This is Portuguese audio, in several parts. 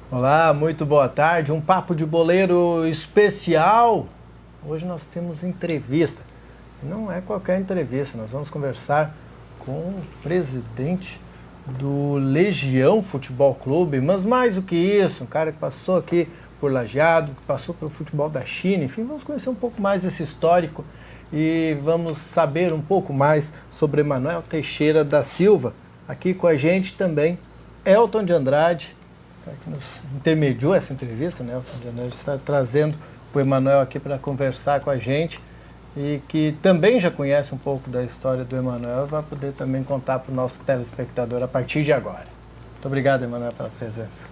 Olá, muito boa tarde. Um papo de boleiro especial. Hoje nós temos entrevista. Não é qualquer entrevista, nós vamos conversar com o presidente do Legião Futebol Clube, mas mais do que isso, um cara que passou aqui por Lajeado, que passou pelo futebol da China, enfim, vamos conhecer um pouco mais esse histórico e vamos saber um pouco mais sobre Emanuel Teixeira da Silva. Aqui com a gente também, Elton de Andrade, que nos intermediou essa entrevista, né? Elton de Andrade está trazendo o Emanuel aqui para conversar com a gente e que também já conhece um pouco da história do Emanuel e vai poder também contar para o nosso telespectador a partir de agora. Muito obrigado, Emanuel, pela presença.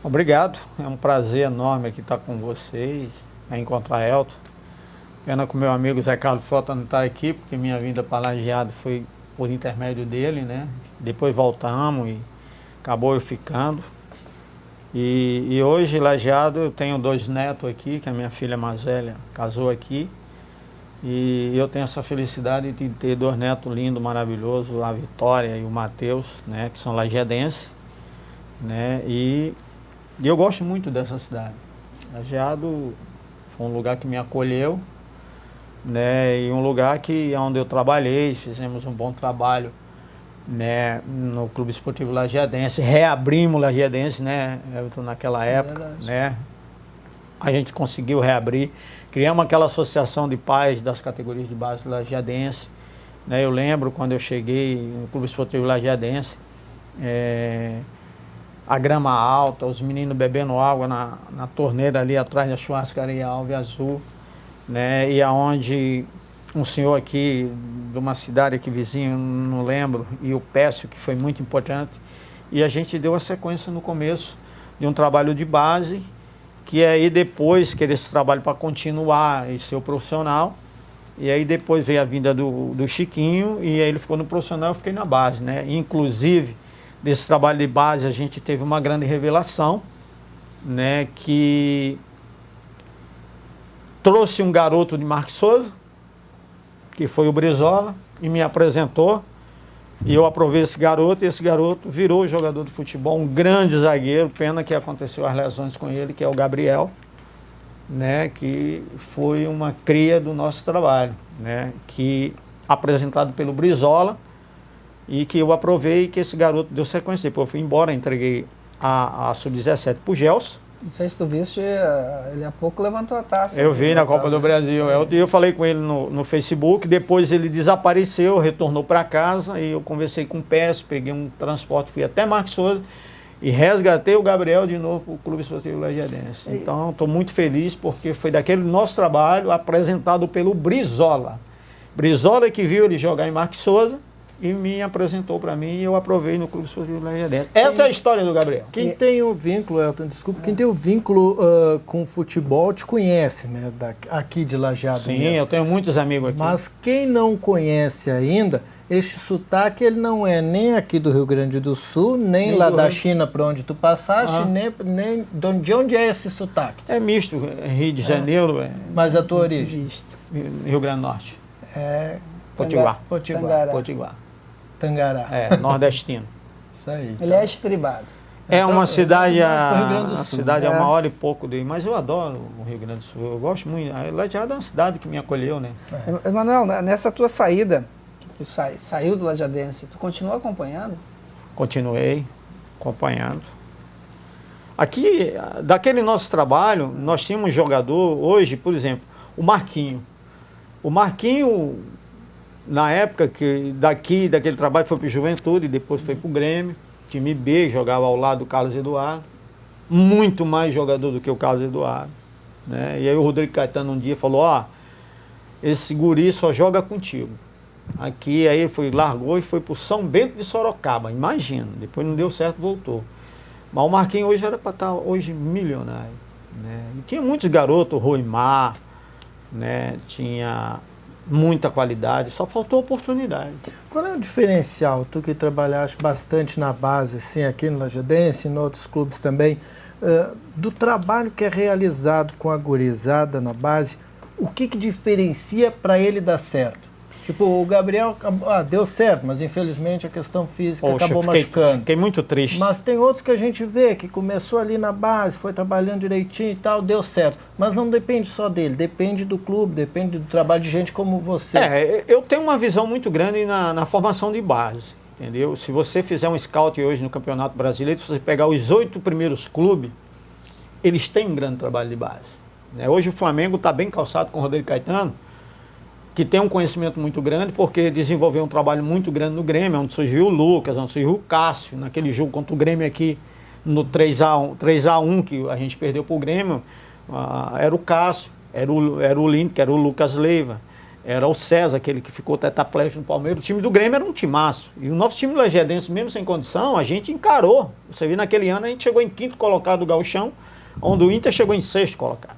Obrigado, é um prazer enorme aqui estar com vocês, encontrar Elton. Pena que o meu amigo Zé Carlos Frota não está aqui, porque minha vinda para Lajeado foi por intermédio dele, né? Depois voltamos e acabou eu ficando. E hoje, Lajeado, eu tenho 2 netos aqui, que a minha filha mais velha casou aqui. E eu tenho essa felicidade de ter 2 netos lindos, maravilhosos, a Vitória e o Matheus, né, que são lajeadenses, né, e eu gosto muito dessa cidade. Lajeado foi um lugar que me acolheu, né, e um lugar que onde eu trabalhei, fizemos um bom trabalho, né, no Clube Esportivo Lajeadense, reabrimos Lajeadense, né, naquela época, né, a gente conseguiu reabrir, criamos aquela associação de pais das categorias de base lajeadense, né, eu lembro quando eu cheguei no Clube Esportivo Lajeadense, a grama alta, os meninos bebendo água na torneira ali atrás da churrascaria Alve Azul, né, e aonde um senhor aqui de uma cidade aqui vizinho, não lembro, e o Pécio, que foi muito importante, e a gente deu a sequência no começo de um trabalho de base, que aí depois que esse trabalho para continuar e ser o profissional, e aí depois veio a vinda do Chiquinho, e aí ele ficou no profissional, eu fiquei na base, né? Inclusive, desse trabalho de base a gente teve uma grande revelação, né? Que trouxe um garoto de Marques Souza, que foi o Brizola, e me apresentou, e eu aprovei esse garoto, e esse garoto virou jogador de futebol, um grande zagueiro, pena que aconteceu as lesões com ele, que é o Gabriel, né, que foi uma cria do nosso trabalho, né, que apresentado pelo Brizola, e que eu aprovei que esse garoto deu sequência. Depois eu fui embora, entreguei a Sub-17 para o Gelson. Não sei se tu viste, ele há pouco levantou a taça. Eu vi na Copa do Brasil. Eu falei com ele no Facebook, depois ele desapareceu, retornou para casa, e eu conversei com o Pécio, peguei um transporte, fui até Marques Souza e resgatei o Gabriel de novo para o Clube Esportivo Lajeadense. Então, estou muito feliz porque foi daquele nosso trabalho apresentado pelo Brizola. Brizola que viu ele jogar em Marques Souza e me apresentou para mim e eu aprovei no Clube Esportivo Lajeadense. Essa é a história do Gabriel. Quem tem o vínculo, Elton, desculpa, quem tem o vínculo com o futebol te conhece, né? Aqui de Lajeado. Sim, mesmo. eu tenho muitos amigos aqui. Mas quem não conhece ainda, este sotaque ele não é nem aqui do Rio Grande do Sul, nem lá da China para onde tu passaste, nem de onde é esse sotaque? É misto, Rio de Janeiro. Mas a tua origem? Rio Grande do Norte. É Potiguar. Potiguar. Tangará. É, nordestino. Isso aí. Ele é estribado. É uma cidade, a cidade a 1h e pouco mas eu adoro o Rio Grande do Sul, eu gosto muito. Lajeado é uma cidade que me acolheu, né? Emanuel, nessa tua saída, que tu saiu do Lajadense, tu continua acompanhando? Continuei acompanhando. Aqui, daquele nosso trabalho, nós tínhamos um jogador, hoje, por exemplo, o Marquinho. O Marquinho, na época daquele trabalho, foi para o Juventude, depois foi para o Grêmio, time B, jogava ao lado do Carlos Eduardo, muito mais jogador do que o Carlos Eduardo, né? E aí o Rodrigo Caetano um dia falou, esse guri só joga contigo. Aqui, aí ele largou e foi para o São Bento de Sorocaba, imagina, depois não deu certo, voltou. Mas o Marquinhos hoje era para estar hoje milionário, né? E tinha muitos garotos, o Roimar, né? Tinha muita qualidade, só faltou oportunidade. Qual é o diferencial, tu que trabalhaste bastante na base, assim, aqui no Lajadense e em outros clubes também, do trabalho que é realizado com a gurizada na base, o que diferencia para ele dar certo? Tipo, o Gabriel deu certo, mas infelizmente a questão física acabou machucando. Fiquei muito triste. Mas tem outros que a gente vê que começou ali na base, foi trabalhando direitinho e tal, deu certo. Mas não depende só dele, depende do clube, depende do trabalho de gente como você. Eu tenho uma visão muito grande na formação de base, entendeu? Se você fizer um scout hoje no Campeonato Brasileiro, se você pegar os 8 primeiros clubes, eles têm um grande trabalho de base. Hoje o Flamengo está bem calçado com o Rodrigo Caetano, que tem um conhecimento muito grande, porque desenvolveu um trabalho muito grande no Grêmio, onde surgiu o Lucas, onde surgiu o Cássio, naquele jogo contra o Grêmio aqui, no 3x1 que a gente perdeu para o Grêmio, era o Cássio, era o Lindo, que era o Lucas Leiva, era o César, aquele que ficou tetraplégico no Palmeiras. O time do Grêmio era um timaço. E o nosso time lajadense, mesmo sem condição, a gente encarou. Você viu, naquele ano a gente chegou em 5º colocado do Gauchão, onde o Inter chegou em 6º colocado.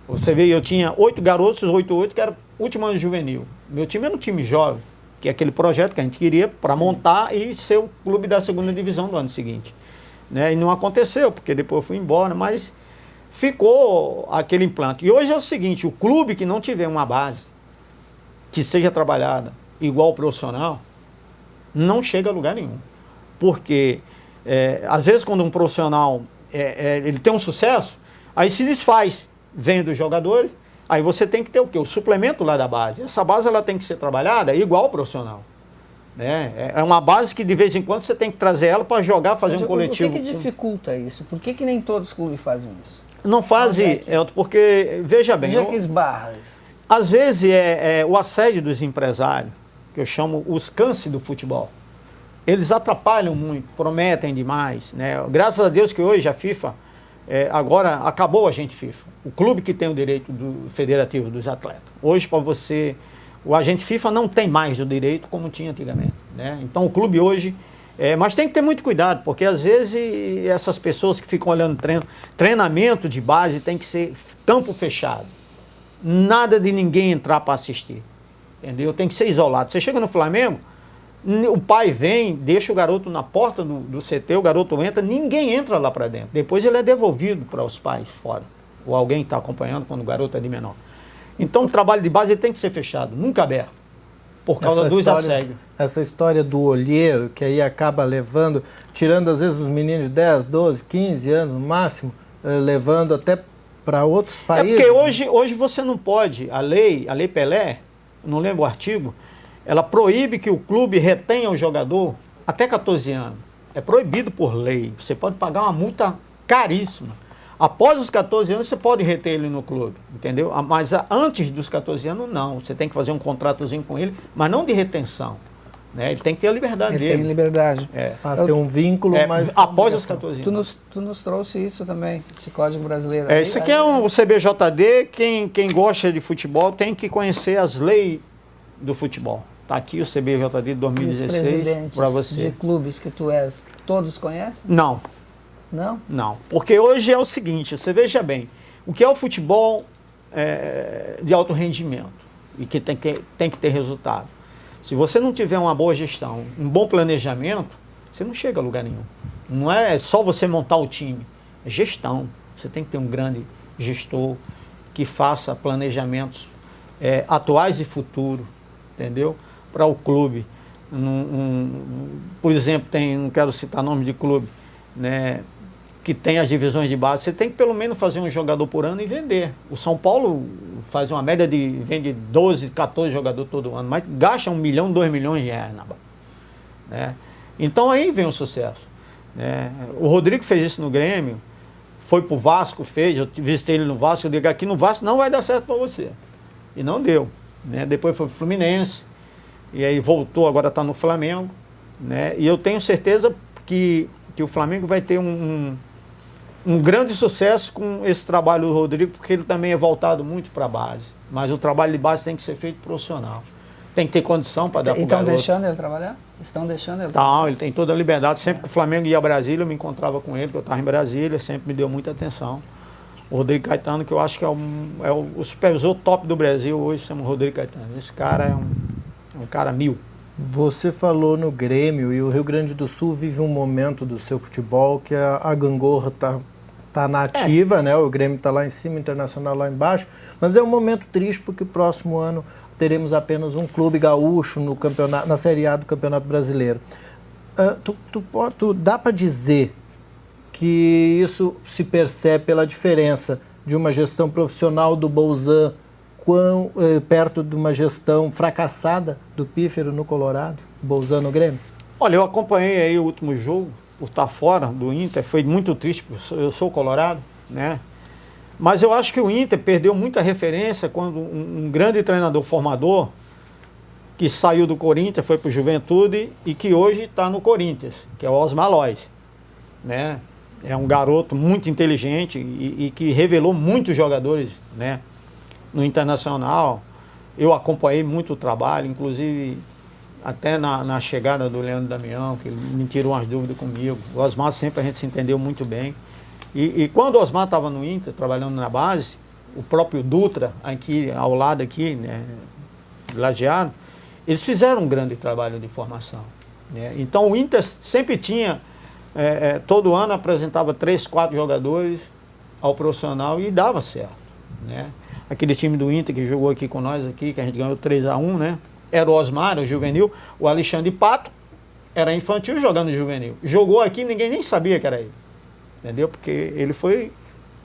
Você vê, eu tinha 8 garotos, 8 que era último ano juvenil. Meu time era um time jovem, que é aquele projeto que a gente queria para montar e ser o clube da 2ª divisão do ano seguinte. E não aconteceu, porque depois eu fui embora, mas ficou aquele implante. E hoje é o seguinte, o clube que não tiver uma base que seja trabalhada igual o profissional, não chega a lugar nenhum. Porque, às vezes, quando um profissional ele tem um sucesso, aí se desfaz, vem dos jogadores, aí você tem que ter o quê? O suplemento lá da base. Essa base ela tem que ser trabalhada igual ao profissional. É uma base que de vez em quando você tem que trazer ela para jogar, fazer um coletivo. O que dificulta isso? Por que nem todos os clubes fazem isso? Não fazem, Elton, porque, veja bem... Onde é que esbarra? Às vezes o assédio dos empresários, que eu chamo os câncer do futebol, eles atrapalham muito, prometem demais. Graças a Deus que hoje a FIFA, agora acabou a agente FIFA. O clube que tem o direito do federativo dos atletas. Hoje, para você, o agente FIFA não tem mais o direito como tinha antigamente. Então, o clube hoje... mas tem que ter muito cuidado, porque às vezes essas pessoas que ficam olhando treinamento de base tem que ser campo fechado. Nada de ninguém entrar para assistir. Entendeu? Tem que ser isolado. Você chega no Flamengo, o pai vem, deixa o garoto na porta do CT, o garoto entra, ninguém entra lá para dentro. Depois ele é devolvido para os pais fora. Ou alguém está acompanhando quando o garoto é de menor. Então o trabalho de base tem que ser fechado, nunca aberto, por causa dos assédios. Essa história do olheiro, que aí acaba levando, tirando às vezes os meninos de 10, 12, 15 anos no máximo, levando até para outros países. Porque hoje você não pode, a lei Pelé, não lembro o artigo, ela proíbe que o clube retenha o jogador até 14 anos. É proibido por lei, você pode pagar uma multa caríssima. Após os 14 anos, você pode reter ele no clube, entendeu? Mas antes dos 14 anos, não. Você tem que fazer um contratozinho com ele, mas não de retenção. Ele tem que ter a liberdade dele. Ele tem liberdade. Mas tem um vínculo, mas... Após os 14 anos. Tu nos trouxe isso também, esse Código Brasileiro. Isso aqui é o CBJD. Quem gosta de futebol tem que conhecer as leis do futebol. Está aqui o CBJD de 2016 para você. De clubes que tu és, todos conhecem? Não. Não? Não, porque hoje é o seguinte, você veja bem, o que é o futebol de alto rendimento e que tem que ter resultado. Se você não tiver uma boa gestão, um bom planejamento, você não chega a lugar nenhum. Não é só você montar o time, é gestão. Você tem que ter um grande gestor que faça planejamentos atuais e futuros, entendeu? Para o clube. Por exemplo, não quero citar nome de clube, que tem as divisões de base, você tem que pelo menos fazer um jogador por ano e vender. O São Paulo faz uma média vende 12, 14 jogadores todo ano, mas gasta 1 milhão, 2 milhões de reais na base. Então aí vem o sucesso. O Rodrigo fez isso no Grêmio, foi pro Vasco, fez, eu visitei ele no Vasco, eu digo, aqui no Vasco não vai dar certo para você. E não deu. Depois foi pro Fluminense, e aí voltou, agora está no Flamengo. E eu tenho certeza que o Flamengo vai ter um grande sucesso com esse trabalho do Rodrigo, porque ele também é voltado muito para a base. Mas o trabalho de base tem que ser feito profissional. Tem que ter condição para dar para o garoto. Estão deixando ele trabalhar? Estão deixando ele trabalhar? Não, ele tem toda a liberdade. Sempre que o Flamengo ia a Brasília, eu me encontrava com ele, porque eu estava em Brasília, sempre me deu muita atenção. O Rodrigo Caetano, que eu acho que é o supervisor top do Brasil hoje, chama o Rodrigo Caetano. Esse cara é um cara 1000. Você falou no Grêmio e o Rio Grande do Sul vive um momento do seu futebol que a gangorra tá na ativa, O Grêmio está lá em cima, o Internacional lá embaixo, mas é um momento triste porque o próximo ano teremos apenas um clube gaúcho no campeonato, na Série A do Campeonato Brasileiro. Dá para dizer que isso se percebe pela diferença de uma gestão profissional do Bolzan perto de uma gestão fracassada do Pífero no Colorado, Bolzan no Grêmio? Olha, eu acompanhei aí o último jogo, por estar fora do Inter, foi muito triste, porque eu sou colorado, né? Mas eu acho que o Inter perdeu muita referência quando um grande treinador formador, que saiu do Corinthians, foi para o Juventude e que hoje está no Corinthians, que é o Osmar Lois, né? É um garoto muito inteligente e que revelou muitos jogadores, né, no Internacional. Eu acompanhei muito o trabalho, inclusive até na chegada do Leandro Damião, que ele me tirou umas dúvidas comigo. O Osmar sempre a gente se entendeu muito bem. E quando o Osmar estava no Inter, trabalhando na base, o próprio Dutra, aqui ao lado aqui, né, lajeado, eles fizeram um grande trabalho de formação, né? Então o Inter sempre tinha, todo ano apresentava 3, 4 jogadores ao profissional e dava certo, né? Aquele time do Inter que jogou aqui com nós, aqui, que a gente ganhou 3-1, né? Era o Osmar, o juvenil, o Alexandre Pato, era infantil jogando juvenil. Jogou aqui, ninguém nem sabia que era ele, entendeu? Porque ele foi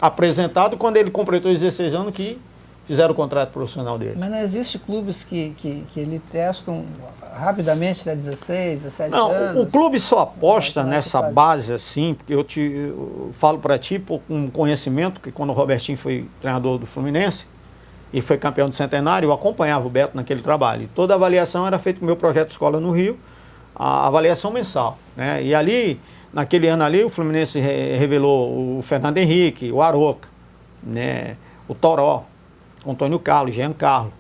apresentado quando ele completou 16 anos que fizeram o contrato profissional dele. Mas não existe clubes que ele testam rapidamente até 16, 17 não, anos? O clube só aposta nessa base assim, porque eu falo para ti por um conhecimento, que quando o Robertinho foi treinador do Fluminense e foi campeão do Centenário, eu acompanhava o Beto naquele trabalho. E toda a avaliação era feita com o meu projeto Escola no Rio, a avaliação mensal, né? E ali, naquele ano ali, o Fluminense revelou o Fernando Henrique, o Aroca, né? O Toró, o Antônio Carlos, Jean Carlos,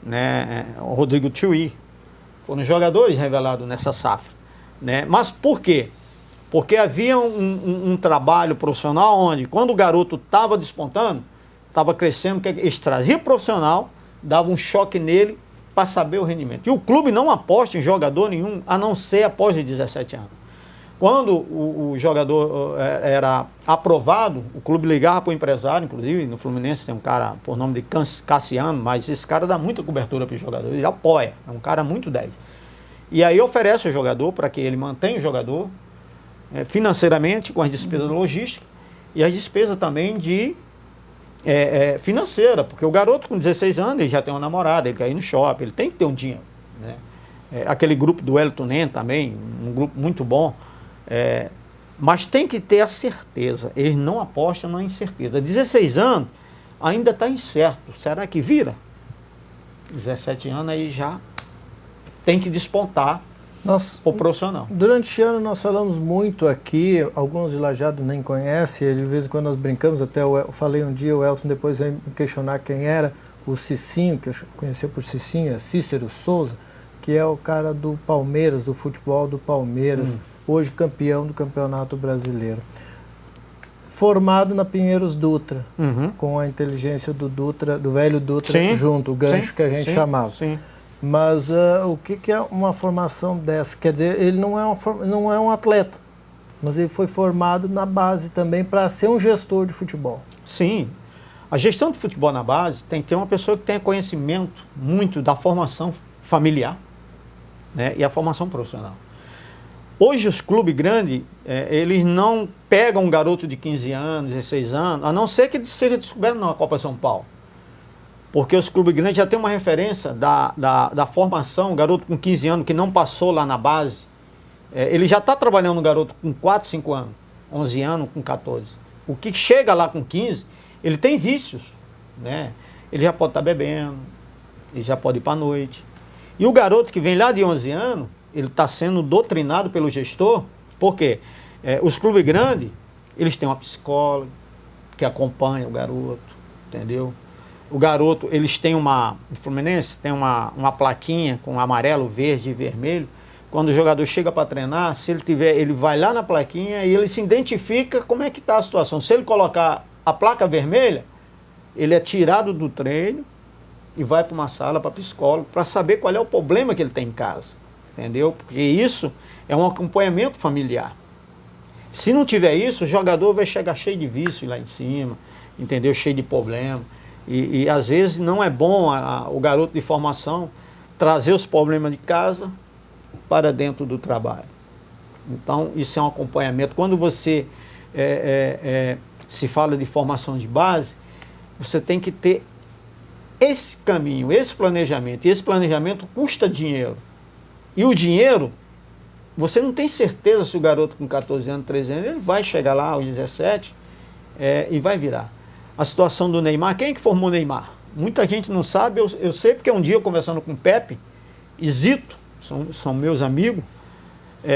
né? O Rodrigo Tchui. Foram jogadores revelados nessa safra, né? Mas por quê? Porque havia um trabalho profissional onde, quando o garoto estava despontando, estava crescendo, que eles traziam profissional, dava um choque nele para saber o rendimento. E o clube não aposta em jogador nenhum, a não ser após os 17 anos. Quando o jogador era aprovado, o clube ligava para o empresário, inclusive no Fluminense tem um cara por nome de Cassiano, mas esse cara dá muita cobertura para o jogador, ele apoia, é um cara muito 10. E aí oferece o jogador para que ele mantenha o jogador financeiramente, com as despesas logísticas e as despesas também de financeira, porque o garoto com 16 anos ele já tem uma namorada, ele quer ir no shopping, ele tem que ter um dinheiro, né? Aquele grupo do Elton Nen também, um grupo muito bom. Mas tem que ter a certeza, eles não apostam na incerteza. 16 anos ainda está incerto, será que vira? 17 anos aí já tem que despontar o profissional. Durante o ano nós falamos muito aqui, alguns de Lajeado nem conhecem, de vez em quando nós brincamos, até eu falei um dia, o Elton depois veio me questionar quem era, o Cicinho, que eu conhecia por Cicinho, é Cícero Souza, que é o cara do Palmeiras, do futebol do Palmeiras, hoje campeão do Campeonato Brasileiro. Formado na Pinheiros Dutra, com a inteligência do Dutra, do velho Dutra junto, o gancho que a gente chamava. Sim. Mas o que é uma formação dessa? Quer dizer, ele não é um atleta, mas ele foi formado na base também para ser um gestor de futebol. Sim. A gestão de futebol na base tem que ter uma pessoa que tenha conhecimento muito da formação familiar, né, e a formação profissional. Hoje os clubes grandes, eles não pegam um garoto de 15 anos, 16 anos, a não ser que ele seja descoberto na Copa São Paulo. Porque os clubes grandes já têm uma referência da formação, um garoto com 15 anos que não passou lá na base, ele já está trabalhando um garoto com 4, 5 anos, 11 anos, com 14. O que chega lá com 15, ele tem vícios, né? Ele já pode estar bebendo, ele já pode ir para a noite. E o garoto que vem lá de 11 anos, ele está sendo doutrinado pelo gestor, porque os clubes grandes, eles têm uma psicóloga que acompanha o garoto, entendeu? O garoto, eles têm o Fluminense tem uma plaquinha com amarelo, verde e vermelho. Quando o jogador chega para treinar, se ele vai lá na plaquinha e ele se identifica como é que está a situação. Se ele colocar a placa vermelha, ele é tirado do treino e vai para uma sala para psicólogo para saber qual é o problema que ele tem em casa, entendeu? Porque isso é um acompanhamento familiar. Se não tiver isso, o jogador vai chegar cheio de vício lá em cima, entendeu? Cheio de problema. E às vezes não é bom o garoto de formação trazer os problemas de casa para dentro do trabalho. Então, isso é um acompanhamento. Quando você se fala de formação de base, você tem que ter esse caminho, esse planejamento. E esse planejamento custa dinheiro. E o dinheiro, você não tem certeza se o garoto com 14 anos, 13 anos, ele vai chegar lá aos 17 e vai virar. A situação do Neymar, quem é que formou o Neymar? Muita gente não sabe, eu sei porque um dia eu conversando com o Pepe e Zito, são meus amigos,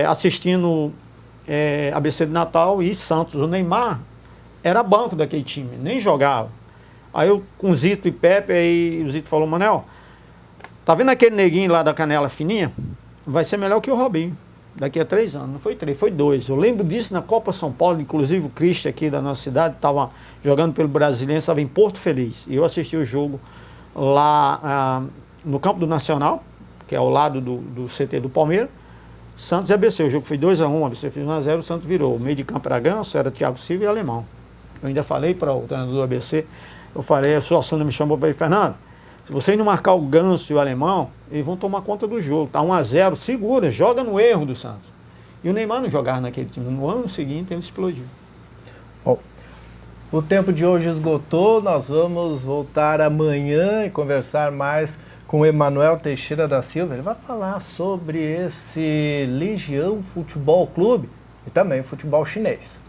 assistindo ABC de Natal e Santos. O Neymar era banco daquele time, nem jogava. Aí eu com o Zito e Pepe, aí o Zito falou, Manel, tá vendo aquele neguinho lá da canela fininha? Vai ser melhor que o Robinho, daqui a 3 anos. Não foi 3, foi 2. Eu lembro disso na Copa São Paulo, inclusive o Cristian aqui da nossa cidade estava jogando pelo Brasiliense, estava em Porto Feliz. E eu assisti o jogo lá no campo do Nacional, que é ao lado do CT do Palmeiras, Santos e ABC. O jogo foi 2-1, ABC fez 1-0, o Santos virou. O meio de campo era Ganso, era Thiago Silva e Alemão. Eu ainda falei para o treinador do ABC, eu falei, a sua Sônia me chamou para ele, Fernando, se vocês não marcar o Ganso e o Alemão, eles vão tomar conta do jogo. Tá 1-0, segura, joga no erro do Santos. E o Neymar não jogava naquele time. No ano seguinte ele explodiu. Bom, o tempo de hoje esgotou, nós vamos voltar amanhã e conversar mais com o Emanuel Teixeira da Silva. Ele vai falar sobre esse Legião Futebol Clube e também futebol chinês.